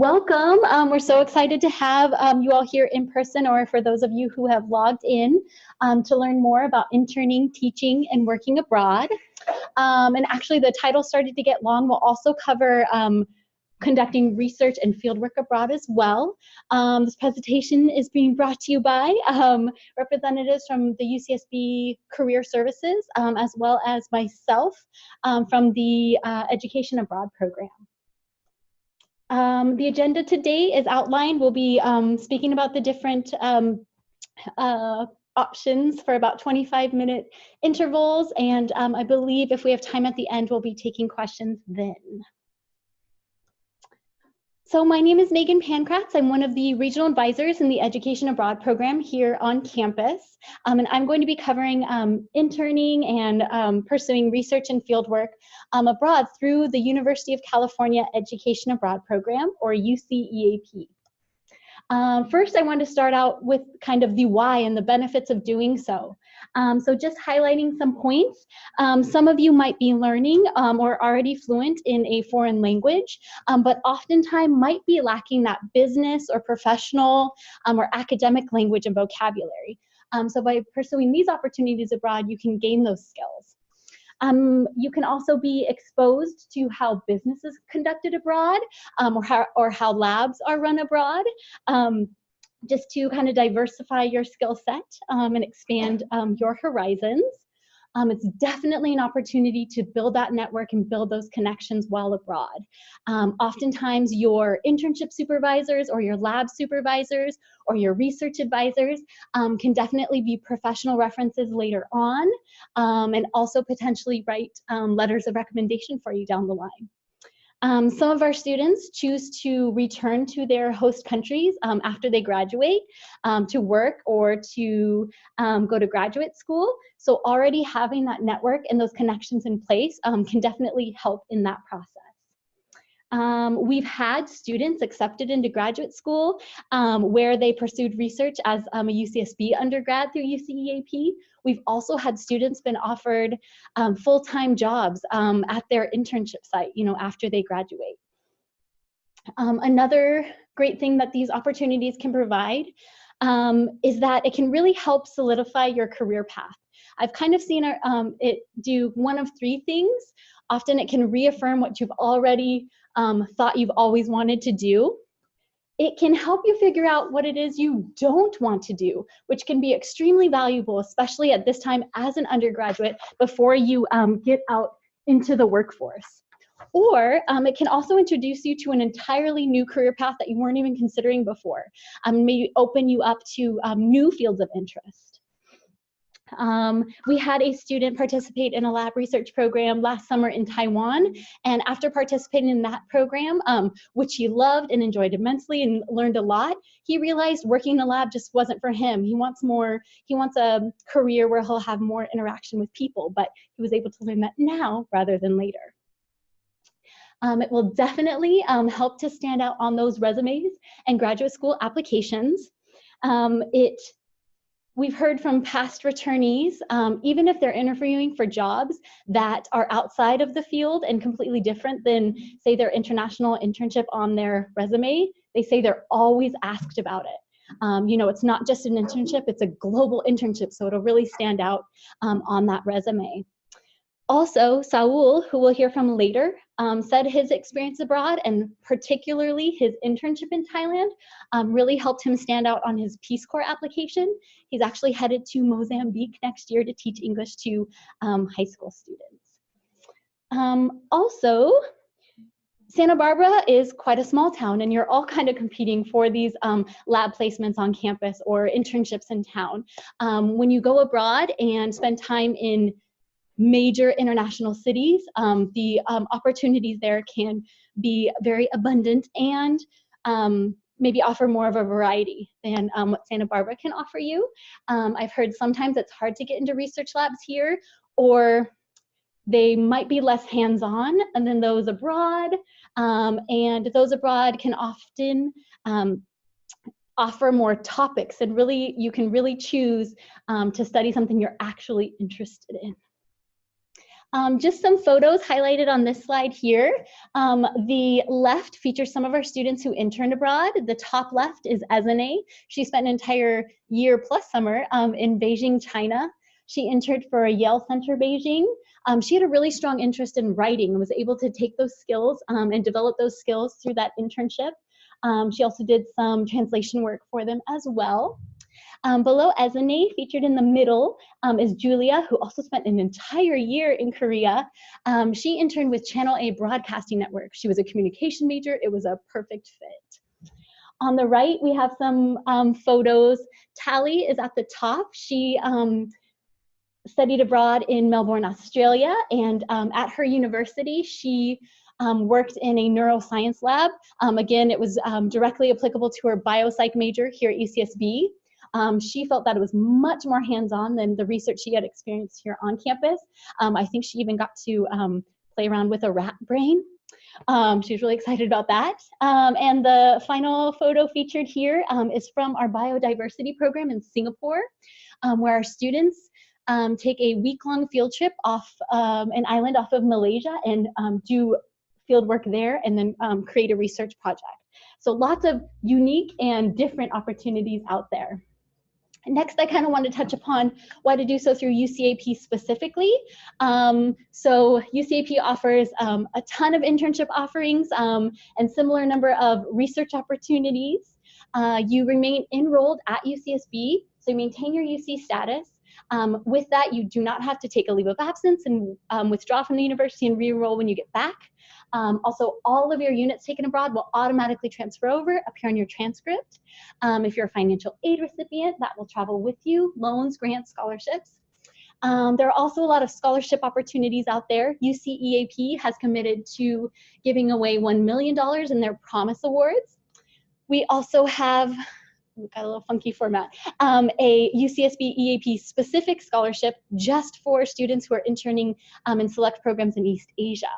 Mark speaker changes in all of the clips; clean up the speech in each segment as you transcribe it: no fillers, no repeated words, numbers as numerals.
Speaker 1: Welcome. We're so excited to have you all here in person, or for those of you who have logged in to learn more about interning, teaching, and working abroad. And actually, the title started to get long. We'll also cover conducting research and fieldwork abroad as well. This presentation is being brought to you by representatives from the UCSB Career Services, as well as myself from the Education Abroad program. The agenda today is outlined. We'll be speaking about the different options for about 25-minute intervals, and I believe if we have time at the end, we'll be taking questions then. So my name is Megan Pankratz. I'm one of the regional advisors in the Education Abroad program here on campus. And I'm going to be covering interning and pursuing research and fieldwork abroad through the University of California Education Abroad program, or UCEAP. First, I want to start out with kind of the why and the benefits of doing so. So just highlighting some points. Some of you might be learning or already fluent in a foreign language, but oftentimes might be lacking that business or professional or academic language and vocabulary. So by pursuing these opportunities abroad, you can gain those skills. You can also be exposed to how business is conducted abroad, or how labs are run abroad, just to kind of diversify your skill set and expand your horizons. It's definitely an opportunity to build that network and build those connections while abroad. Oftentimes your internship supervisors or your lab supervisors or your research advisors can definitely be professional references later on, and also potentially write letters of recommendation for you down the line. Some of our students choose to return to their host countries after they graduate to work or to go to graduate school. So already having that network and those connections in place can definitely help in that process. We've had students accepted into graduate school where they pursued research as a UCSB undergrad through UCEAP. We've also had students been offered full-time jobs at their internship site, after they graduate. Another great thing that these opportunities can provide is that it can really help solidify your career path. I've kind of seen it do one of three things. Often it can reaffirm what you've already thought you've always wanted to do. It can help you figure out what it is you don't want to do, which can be extremely valuable, especially at this time as an undergraduate before you get out into the workforce. Or it can also introduce you to an entirely new career path that you weren't even considering before, maybe open you up to new fields of interest. We had a student participate in a lab research program last summer in Taiwan, and after participating in that program, which he loved and enjoyed immensely and learned a lot, he realized working in a lab just wasn't for him. He wants a career where he'll have more interaction with people, but he was able to learn that now rather than later. It will definitely help to stand out on those resumes and graduate school applications. We've heard from past returnees, even if they're interviewing for jobs that are outside of the field and completely different than, say, their international internship on their resume, they say they're always asked about it. It's not just an internship, it's a global internship, so it'll really stand out on that resume. Also, Saul, who we'll hear from later, said his experience abroad, and particularly his internship in Thailand, really helped him stand out on his Peace Corps application. He's actually headed to Mozambique next year to teach English to high school students. Also, Santa Barbara is quite a small town, and you're all kind of competing for these lab placements on campus or internships in town. When you go abroad and spend time in major international cities, the opportunities there can be very abundant and maybe offer more of a variety than what Santa Barbara can offer you. I've heard sometimes it's hard to get into research labs here, or they might be less hands-on than those abroad, and those abroad can often offer more topics, and really you can really choose to study something you're actually interested in. Just some photos highlighted on this slide here. The left features some of our students who interned abroad. The top left is Ezane. She spent an entire year plus summer in Beijing, China. She interned for Yale Center Beijing. She had a really strong interest in writing and was able to take those skills and develop those skills through that internship. She also did some translation work for them as well. Below Ezane, featured in the middle, is Julia, who also spent an entire year in Korea. She interned with Channel A Broadcasting Network. She was a communication major. It was a perfect fit. On the right, we have some photos. Tally is at the top. She studied abroad in Melbourne, Australia, and at her university, she worked in a neuroscience lab. Again, it was directly applicable to her biopsych major here at UCSB. She felt that it was much more hands-on than the research she had experienced here on campus. I think she even got to play around with a rat brain. She was really excited about that. And the final photo featured here is from our biodiversity program in Singapore, where our students take a week-long field trip off an island off of Malaysia and do field work there and then create a research project. So lots of unique and different opportunities out there. Next, I kind of want to touch upon why to do so through UCEAP specifically. So UCEAP offers a ton of internship offerings and similar number of research opportunities. You remain enrolled at UCSB, so you maintain your UC status. With that, you do not have to take a leave of absence and withdraw from the university and re-enroll when you get back. Also, all of your units taken abroad will automatically transfer over, appear on your transcript. If you're a financial aid recipient, that will travel with you, loans, grants, scholarships. There are also a lot of scholarship opportunities out there. UCEAP has committed to giving away $1 million in their Promise Awards. We also have, we've got a little funky format, a UCSB EAP specific scholarship just for students who are interning in select programs in East Asia.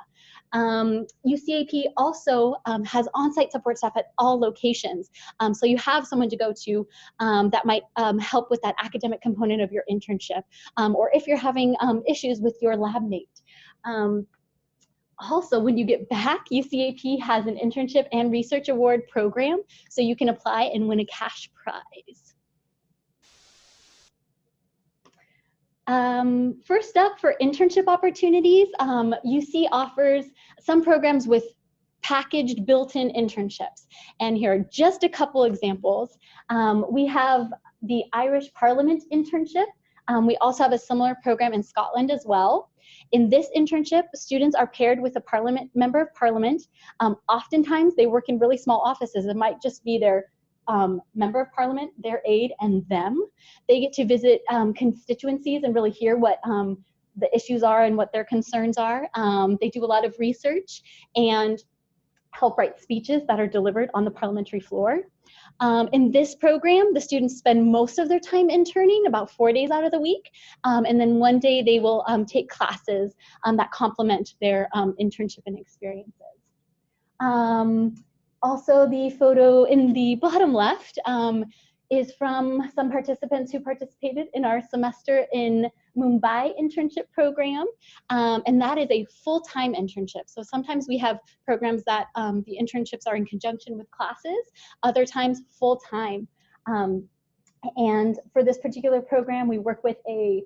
Speaker 1: UCEAP also has on-site support staff at all locations. So you have someone to go to that might help with that academic component of your internship, or if you're having issues with your lab mate. Also, when you get back, UCEAP has an internship and research award program, so you can apply and win a cash prize. First up, for internship opportunities, UC offers some programs with packaged built-in internships. And here are just a couple examples. We have the Irish Parliament internship. We also have a similar program in Scotland as well. In this internship, students are paired with a member of parliament. Oftentimes, they work in really small offices. It might just be their member of parliament, their aide, and them. They get to visit constituencies and really hear what the issues are and what their concerns are. They do a lot of research and help write speeches that are delivered on the parliamentary floor. In this program, the students spend most of their time interning, about 4 days out of the week, and then 1 day they will take classes that complement their internship and experiences. Also, the photo in the bottom left is from some participants who participated in our semester in Mumbai internship program, and that is a full-time internship. So sometimes we have programs that the internships are in conjunction with classes, other times full-time. And for this particular program, we work with a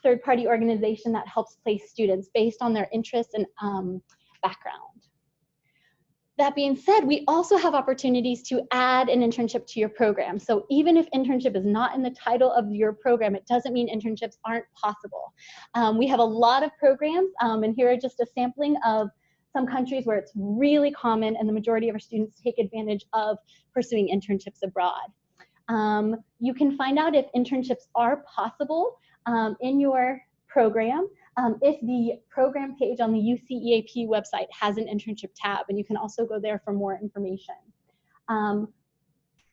Speaker 1: third-party organization that helps place students based on their interests and background. That being said, we also have opportunities to add an internship to your program. So even if internship is not in the title of your program, it doesn't mean internships aren't possible. We have a lot of programs, and here are just a sampling of some countries where it's really common and the majority of our students take advantage of pursuing internships abroad. You can find out if internships are possible in your program if the program page on the UCEAP website has an internship tab, and you can also go there for more information.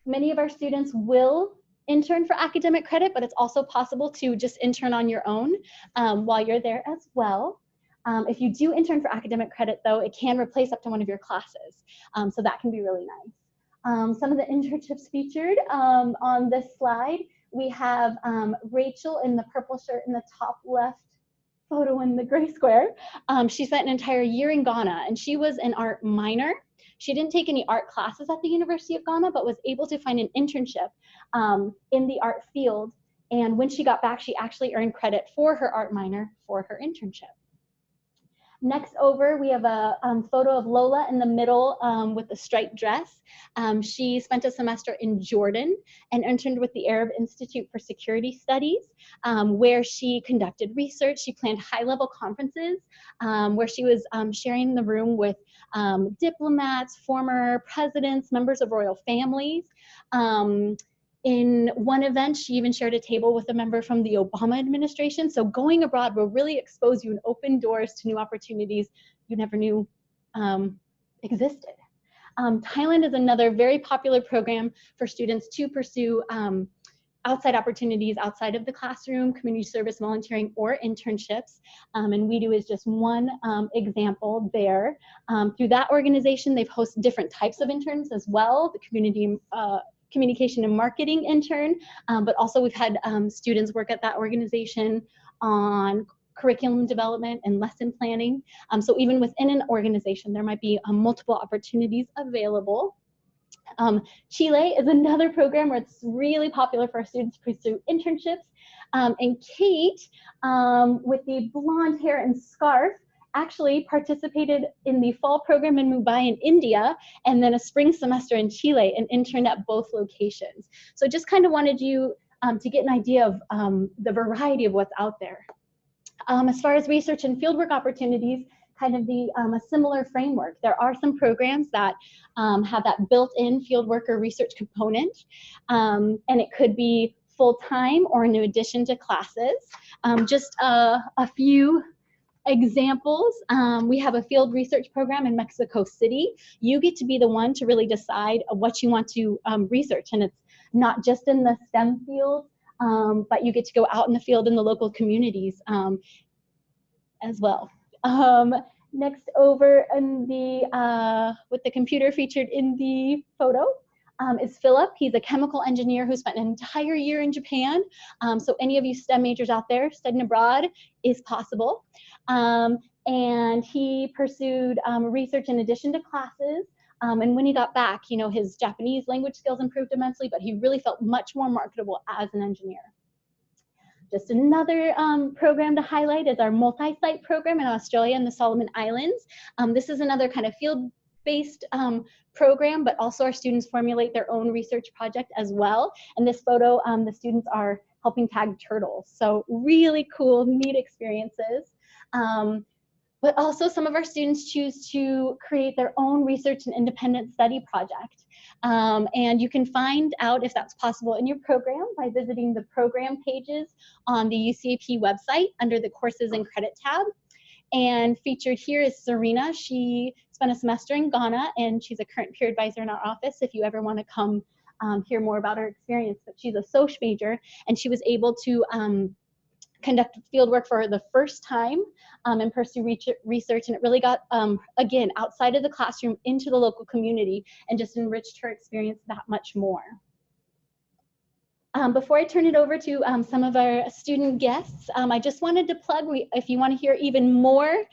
Speaker 1: Many of our students will intern for academic credit, but it's also possible to just intern on your own while you're there as well. If you do intern for academic credit, though, it can replace up to one of your classes, so that can be really nice. Some of the internships featured on this slide, we have Rachel in the purple shirt in the top left photo in the gray square. She spent an entire year in Ghana, and she was an art minor. She didn't take any art classes at the University of Ghana, but was able to find an internship in the art field. And when she got back, she actually earned credit for her art minor for her internship. Next over, we have a photo of Lola in the middle with the striped dress. She spent a semester in Jordan and interned with the Arab Institute for Security Studies, where she conducted research. She planned high-level conferences where she was sharing the room with diplomats, former presidents, members of royal families. In one event, she even shared a table with a member from the Obama administration. So going abroad will really expose you and open doors to new opportunities you never knew existed. Thailand is another very popular program for students to pursue outside opportunities outside of the classroom, community service, volunteering, or internships. And We Do is just one example there. Through that organization, they've hosted different types of interns as well, the communication and marketing intern, but also we've had students work at that organization on curriculum development and lesson planning. So even within an organization, there might be multiple opportunities available. Chile is another program where it's really popular for our students to pursue internships. And Kate, with the blonde hair and scarf, actually participated in the fall program in Mumbai in India, and then a spring semester in Chile and interned at both locations. So just kind of wanted you to get an idea of the variety of what's out there. As far as research and fieldwork opportunities, kind of a similar framework. There are some programs that have that built-in fieldwork or research component, and it could be full-time or in addition to classes. Just a few examples, we have a field research program in Mexico City. You get to be the one to really decide what you want to research, and it's not just in the STEM field, but you get to go out in the field in the local communities as well. Next over in with the computer featured in the photo is Philip. He's a chemical engineer who spent an entire year in Japan. So any of you STEM majors out there, studying abroad is possible. And he pursued research in addition to classes. And when he got back, his Japanese language skills improved immensely, but he really felt much more marketable as an engineer. Just another program to highlight is our multi-site program in Australia and the Solomon Islands. This is another kind of field-based program, but also our students formulate their own research project as well. In this photo, the students are helping tag turtles. So really cool, neat experiences. But also some of our students choose to create their own research and independent study project. And you can find out if that's possible in your program by visiting the program pages on the UCEAP website under the courses and credit tab. And featured here is Serena. She spent a semester in Ghana, and she's a current peer advisor in our office if you ever want to come hear more about her experience. But she's a social major, and she was able to conduct fieldwork for the first time and pursue research, and it really got, again, outside of the classroom into the local community and just enriched her experience that much more. Before I turn it over to some of our student guests, I just wanted to plug, if you want to hear even more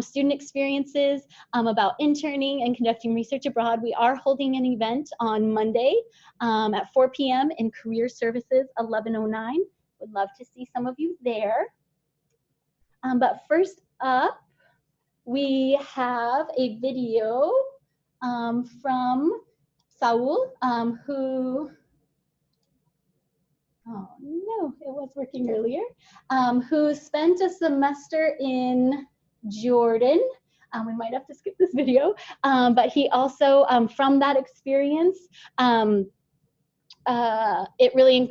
Speaker 1: student experiences about interning and conducting research abroad, we are holding an event on Monday at 4 p.m. in Career Services 1109. Would love to see some of you there. But first up, we have a video from Saul, who, oh no, it was working earlier, who spent a semester in Jordan. We might have to skip this video, but he also, from that experience, it really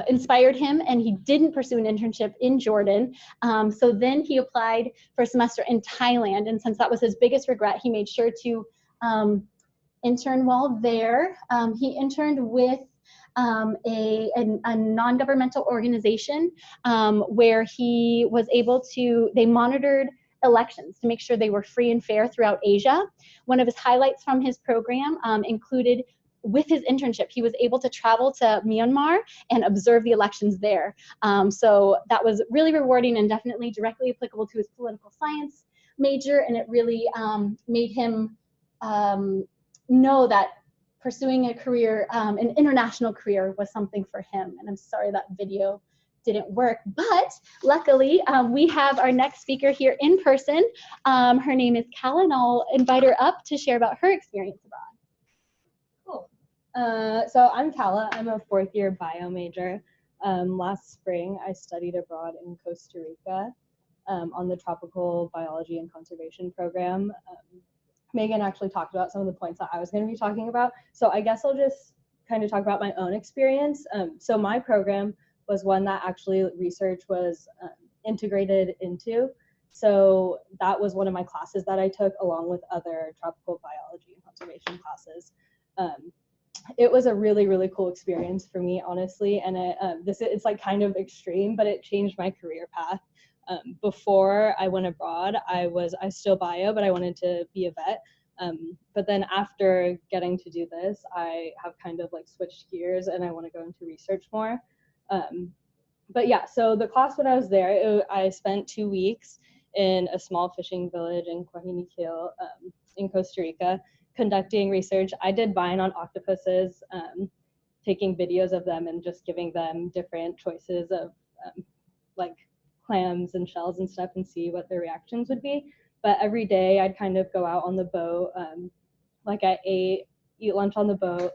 Speaker 1: inspired him, and he didn't pursue an internship in Jordan. So then he applied for a semester in Thailand, and since that was his biggest regret, he made sure to intern while there. He interned with a non-governmental organization where he was able to, they monitored elections to make sure they were free and fair throughout Asia. One of his highlights from his program included with his internship, he was able to travel to Myanmar and observe the elections there. So that was really rewarding and definitely directly applicable to his political science major, and it really made him know that pursuing a career, an international career, was something for him. And I'm sorry that video didn't work, but luckily we have our next speaker here in person. Her name is Kala, and I'll invite her up to share about her experience abroad.
Speaker 2: Cool. So I'm Kala. I'm a fourth-year bio major. Last spring, I studied abroad in Costa Rica on the Tropical Biology and Conservation program. Megan actually talked about some of the points that I was going to be talking about, so I guess I'll just kind of talk about my own experience. So my program was one that actually research was integrated into. So that was one of my classes that I took along with other tropical biology and conservation classes. It was a really, really cool experience for me, honestly. And it's like kind of extreme, but it changed my career path. Before I went abroad, I still bio, but I wanted to be a vet. But then after getting to do this, I have kind of like switched gears and I want to go into research more. But yeah, so the class when I was there, I spent 2 weeks in a small fishing village in Coajiniquil in Costa Rica, conducting research. I did mine on octopuses, taking videos of them and just giving them different choices of like clams and shells and stuff and see what their reactions would be. But every day I'd kind of go out on the boat, like I eat lunch on the boat,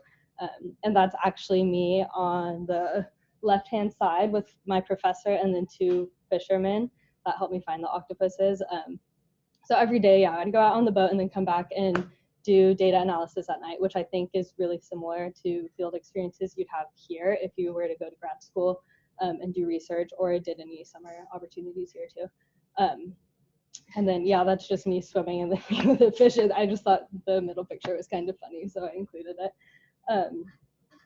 Speaker 2: and that's actually me on the left-hand side with my professor and then 2 fishermen that helped me find the octopuses. So every day, yeah, I'd go out on the boat and then come back and do data analysis at night, which I think is really similar to field experiences you'd have here if you were to go to grad school and do research, or did any summer opportunities here too. And then, yeah, that's just me swimming in the fishes. I just thought the middle picture was kind of funny, so I included it.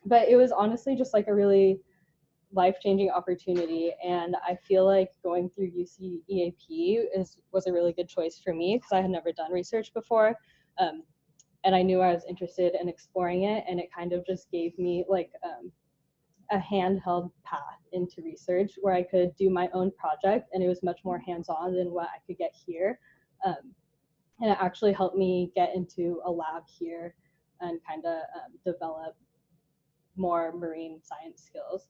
Speaker 2: But it was honestly just like a really life-changing opportunity, and I feel like going through UCEAP was a really good choice for me because I had never done research before, and I knew I was interested in exploring it, and it kind of just gave me like a handheld path into research where I could do my own project, and it was much more hands-on than what I could get here, and it actually helped me get into a lab here and kind of develop more marine science skills.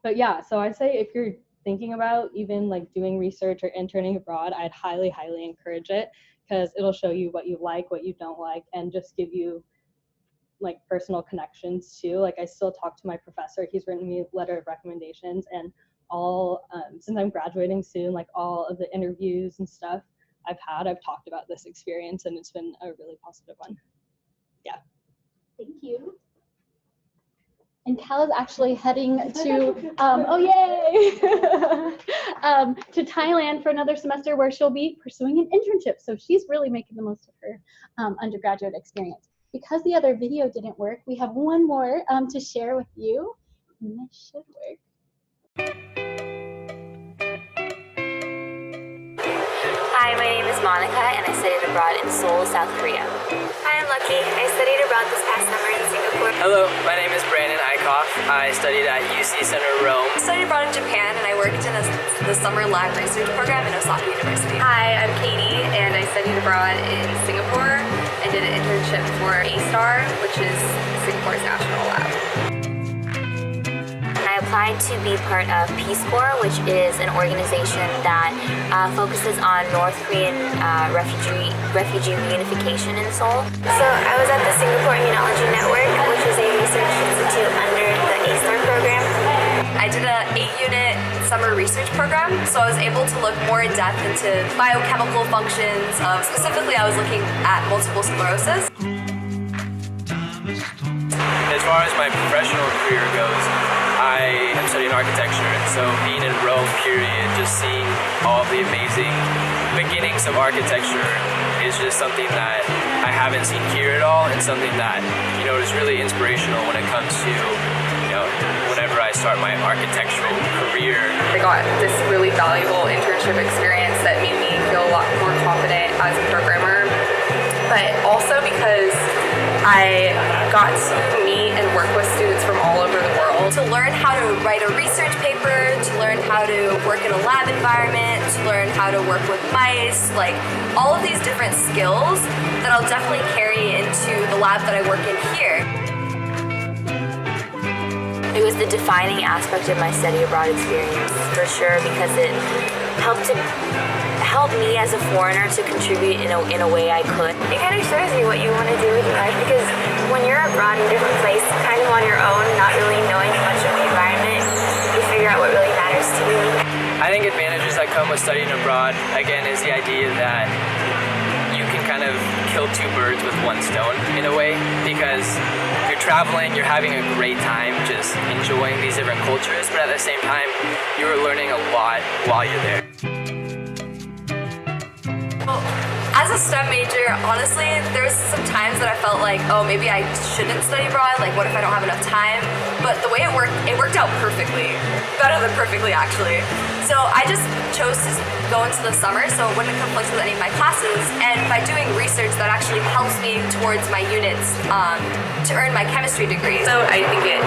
Speaker 2: But yeah, so I'd say if you're thinking about even like doing research or interning abroad, I'd highly, highly encourage it because it'll show you what you like, what you don't like, and just give you like personal connections too. Like I still talk to my professor. He's written me a letter of recommendations, and all since I'm graduating soon, like all of the interviews and stuff I've talked about this experience, and it's been a really positive one. Yeah.
Speaker 1: Thank you. And Cal is actually heading to, oh yay, to Thailand for another semester where she'll be pursuing an internship. So she's really making the most of her undergraduate experience. Because the other video didn't work, we have one more to share with you, and this should work.
Speaker 3: Hi, my name is Monica, and I studied abroad in Seoul, South Korea.
Speaker 4: Hi, I'm Lucky. I studied abroad this past summer in Singapore.
Speaker 5: Hello, my name is Brandon Eichhoff. I studied at UC Center Rome.
Speaker 4: I studied abroad in Japan, and I worked in the summer lab research program in Osaka University.
Speaker 6: Hi, I'm Katie, and I studied abroad in Singapore. I did an internship for A-STAR, which is Singapore's national lab.
Speaker 3: I applied to be part of Peace Corps, which is an organization that focuses on North Korean refugee reunification in Seoul.
Speaker 4: So I was at the Singapore Immunology Network, which is a research institute under the A-STAR program.
Speaker 6: I did an 8-unit summer research program, so I was able to look more in depth into biochemical functions. Specifically, I was looking at multiple sclerosis.
Speaker 5: As far as my professional career goes, I am studying architecture, and so being in Rome, period, just seeing all the amazing beginnings of architecture is just something that I haven't seen here at all, and something that, is really inspirational when it comes to, whenever I start my architectural career.
Speaker 6: I got this really valuable internship experience that made me feel a lot more confident as a programmer, but also because I got to meet and work with students from all over the world to learn how to write a research paper, to learn how to work in a lab environment, to learn how to work with mice, like all of these different skills that I'll definitely carry into the lab that I work in here.
Speaker 3: It was the defining aspect of my study abroad experience, for sure, because it helped me as a foreigner to contribute in a way I could.
Speaker 4: It kind of shows you what you want to do with your life, because when you're abroad in a different place, kind of on your own, not really knowing much of the environment, you figure out what really matters to you.
Speaker 5: I think advantages that come with studying abroad, again, is the idea that you can kind of kill two birds with one stone in a way, because you're traveling, you're having a great time just enjoying these different cultures, but at the same time, you're learning a lot while you're there.
Speaker 6: Well, as a STEM major, honestly, there was some times that I felt like, oh, maybe I shouldn't study abroad, like what if I don't have enough time? But the way it worked out perfectly. Better than perfectly, actually. So I just chose to go into the summer so it wouldn't conflict with any of my classes, and by doing research that actually helps me towards my units to earn my chemistry degree.
Speaker 7: So I think it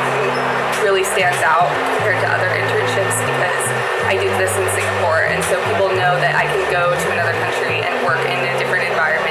Speaker 7: really stands out compared to other internships because I do this in Singapore, and so people know that I can go to another country and work in a different environment